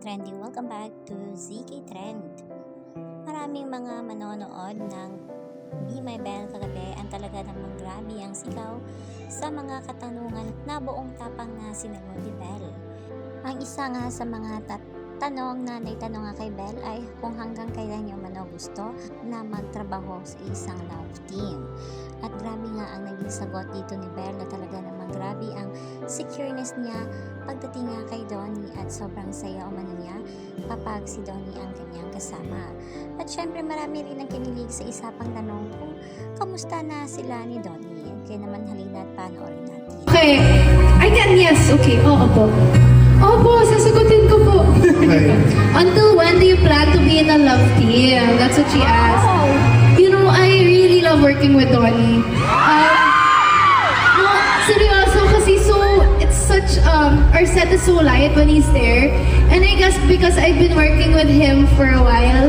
trending, welcome back to ZK Trend. Maraming mga manonood ng Be My Belle kagabi ang talaga namang grabe ang sigaw sa mga katanungan na buong tapang na sinagot ni Belle. Ang isa nga sa mga tanong na naitanong nga kay Belle ay kung hanggang kailan niya umano gusto na magtrabaho sa isang love team. At grabe nga ang naging sagot dito ni Belle na talaga namang grabe ang secureness niya pagdating nga kay Donnie at sobrang saya umano niya kapag si Donnie ang kanyang kasama. At syempre marami rin ang kinilig sa isa pang tanong kung kamusta na sila ni Donnie. Kaya naman halina at panoorin natin. Okay. I can yes. Okay. Oo po. Opo, sasagutin ko po. Okay. Until when do you plan to be in a love team? That's what she asked. You know, I really love working with Donnie. No, seryoso kasi it's such, our set is so light when he's there. And I guess because I've been working with him for a while,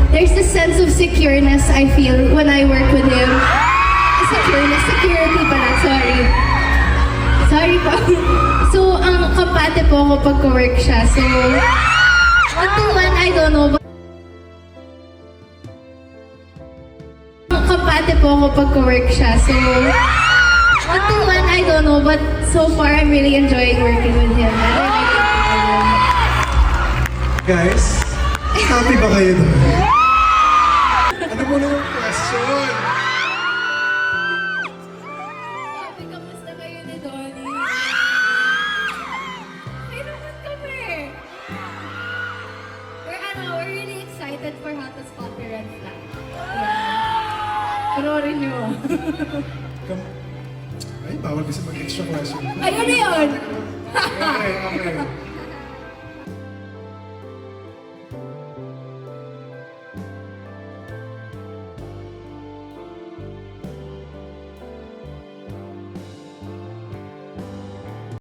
there's this sense of secureness I feel when I work with him. Security pala, sorry. Sorry po. So, kampante po ako pagka-work siya. So, until when, I don't know. Kampante po ako pagka-work siya. So, until when, I don't know. But so far, I'm really enjoying working with him. I really like working with him. Guys, happy ba kayo doon? Ano mo na yung question? Sabi, kamusta kayo ni Donnie? Ay, naman kami. We're really excited for how to spot the red flag. Panoorin niyo. Ay, bawal kasi mag-extra question. Ayun na yun! Okay, okay.